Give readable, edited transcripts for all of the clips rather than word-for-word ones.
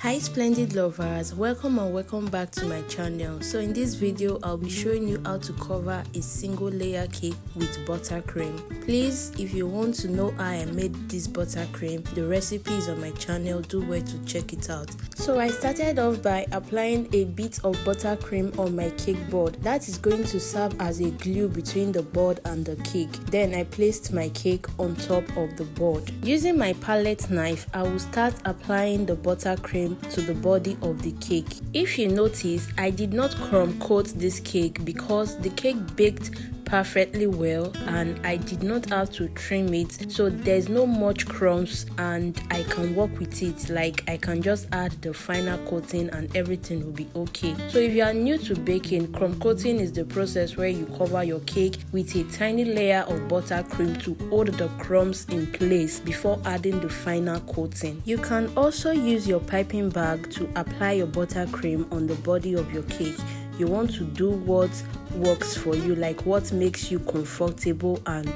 Hi splendid lovers, welcome and welcome back to my channel. So in this video I'll be showing you how to cover a single layer cake with buttercream. Please, if you want to know how I made this buttercream, the recipe is on my channel. Do well to check it out. So I started off by applying a bit of buttercream on my cake board. That is going to serve as a glue between the board and the cake. Then I placed my cake on top of the board. Using my palette knife, I will start applying the buttercream to the body of the cake. If you notice, I did not crumb coat this cake because the cake baked perfectly well and I did not have to trim it, so there's no much crumbs and I can work with it. Like, I can just add the final coating and everything will be okay. So if you are new to baking, crumb coating is the process where you cover your cake with a tiny layer of buttercream to hold the crumbs in place before adding the final coating. You can also use your piping bag to apply your buttercream on the body of your cake. You want to do what works for you, like what makes you comfortable and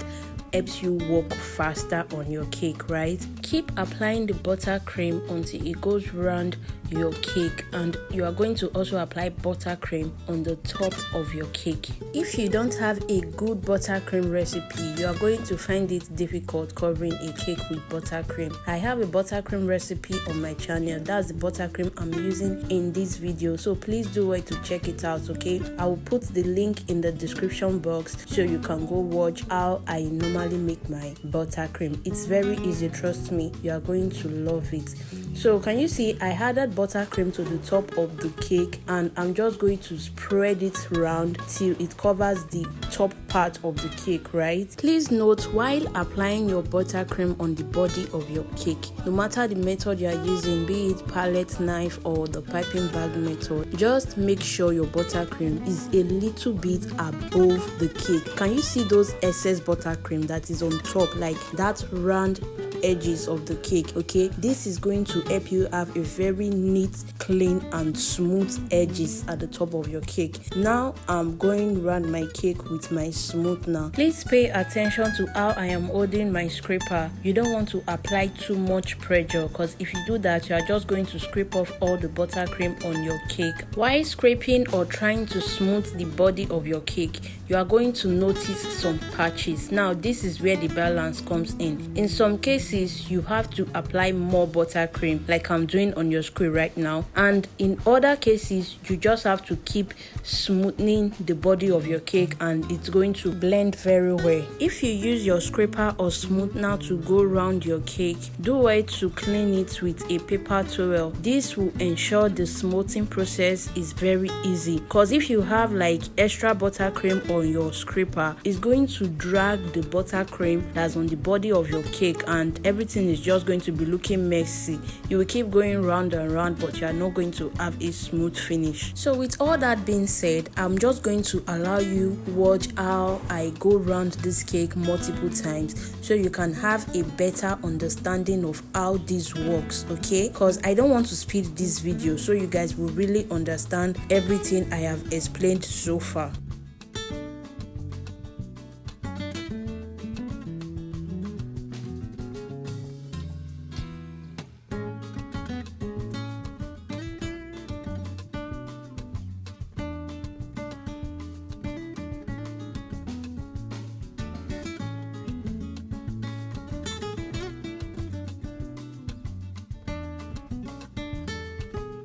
helps you work faster on your cake, right? Keep applying the buttercream until it goes around your cake, and you are going to also apply buttercream on the top of your cake. If you don't have a good buttercream recipe, you are going to find it difficult covering a cake with buttercream. I have a buttercream recipe on my channel. That's the buttercream I'm using in this video, so please do wait to check it out, okay? I will put the link in the description box so you can go watch how I normally make my buttercream. It's very easy, trust me, you are going to love it. So can you see I added buttercream to the top of the cake and I'm just going to spread it around till it covers the top part of the cake, right? Please note, while applying your buttercream on the body of your cake, no matter the method you are using, be it palette knife or the piping bag method, just make sure your buttercream is a little bit above the cake. Can you see those excess buttercream that is on top, like that round edges of the cake? Okay, this is going to help you have a very neat, clean and smooth edges at the top of your cake. Now I'm going around my cake with my smoother. Please pay attention to how I am holding my scraper. You don't want to apply too much pressure, because if you do that, you are just going to scrape off all the buttercream on your cake. While scraping or trying to smooth the body of your cake, you are going to notice some patches. Now this is where the balance comes in. In some cases you have to apply more buttercream, like I'm doing on your screen right now, and in other cases you just have to keep smoothing the body of your cake and it's going to blend very well. If you use your scraper or smoother to go around your cake, do well to clean it with a paper towel. This will ensure the smoothing process is very easy, because if you have like extra buttercream on your scraper, it's going to drag the buttercream that's on the body of your cake and everything is just going to be looking messy. You will keep going round and round, but you are not going to have a smooth finish. So with all that being said, I'm just going to allow you watch how I go around this cake multiple times so you can have a better understanding of how this works, okay? Because I don't want to speed this video so you guys will really understand everything I have explained so far.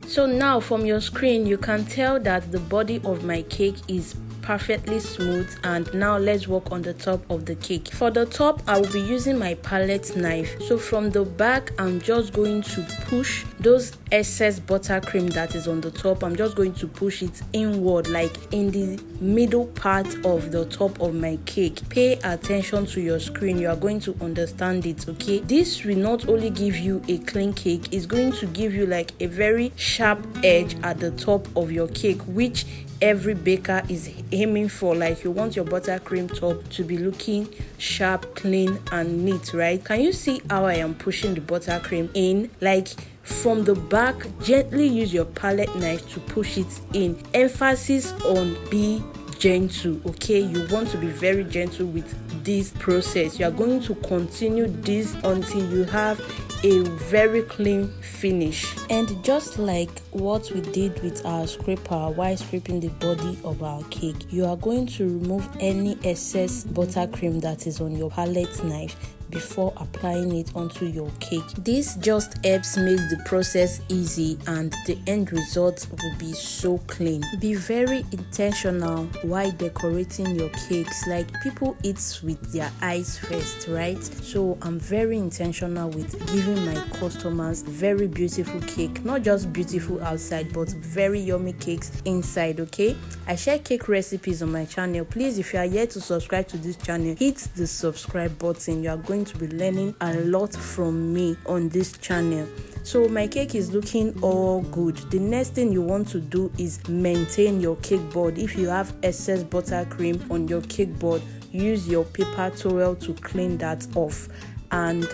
So now from your screen you can tell that the body of my cake is perfectly smooth, and now let's work on the top of the cake. For the top, I will be using my palette knife. So from the back, I'm just going to push those excess buttercream that is on the top. I'm just going to push it inward, like in the middle part of the top of my cake. Pay attention to your screen, you are going to understand it, okay? This will not only give you a clean cake, it's going to give you like a very sharp edge at the top of your cake, which every baker is aiming for. Like, you want your buttercream top to be looking sharp, clean and neat, right? Can you see how I am pushing the buttercream in? Like, from the back, gently use your palette knife to push it in. Emphasis on be gentle, okay? You want to be very gentle with this process. You are going to continue this until you have a very clean finish. And just like what we did with our scraper while scraping the body of our cake, you are going to remove any excess buttercream that is on your palette knife before applying it onto your cake. This just helps make the process easy and the end result will be so clean. Be very intentional while decorating your cakes. Like, people eat with their eyes first, right? So I'm very intentional with giving my customers very beautiful cake, not just beautiful outside but very yummy cakes inside. Okay, I share cake recipes on my channel. Please, if you are yet to subscribe to this channel, hit the subscribe button. You are going to be learning a lot from me on this channel. So my cake is looking all good. The next thing you want to do is maintain your cake board. If you have excess buttercream on your cake board, use your paper towel to clean that off. And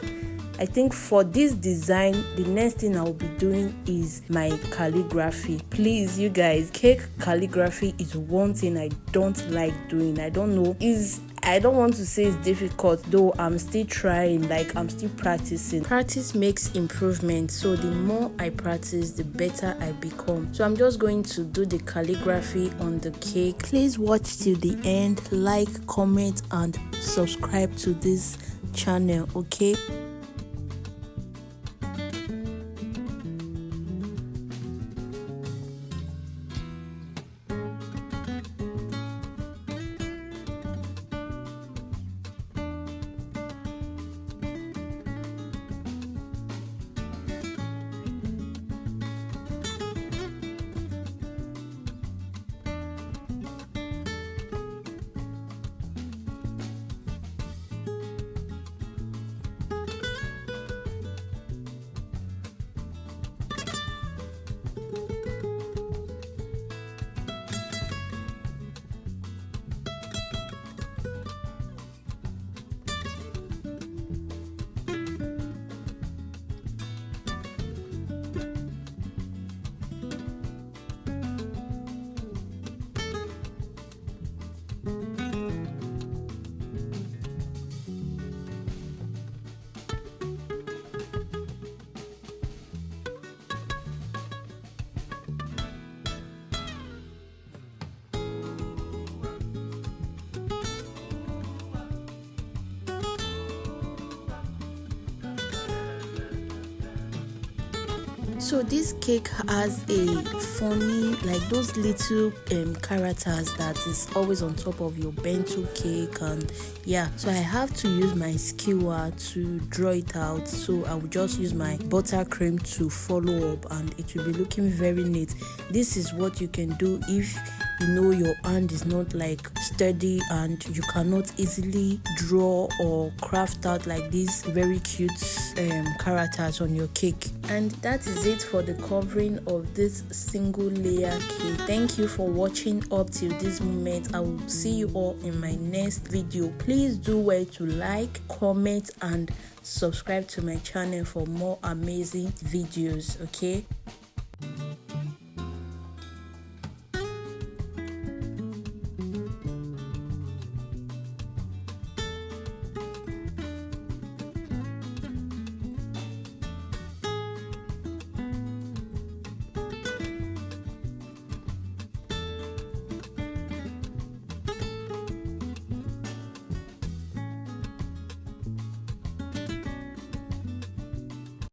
I think for this design, the next thing I will be doing is my calligraphy. Please, you guys, cake calligraphy is one thing I don't like doing. I don't know, I don't want to say it's difficult, though I'm still trying, like I'm still practicing. Practice makes improvement, so the more I practice, the better I become. So I'm just going to do the calligraphy on the cake. Please watch till the end, like, comment and subscribe to this channel, okay? So this cake has a funny, like those little characters that is always on top of your bento cake, and yeah, so I have to use my skewer to draw it out. So I will just use my buttercream to follow up and it will be looking very neat. This is what you can do if you know your hand is not like steady and you cannot easily draw or craft out like these very cute characters on your cake. And that is it for the covering of this single layer cake. Thank you for watching up till this moment. I will see you all in my next video. Please do well to like, comment and subscribe to my channel for more amazing videos, okay?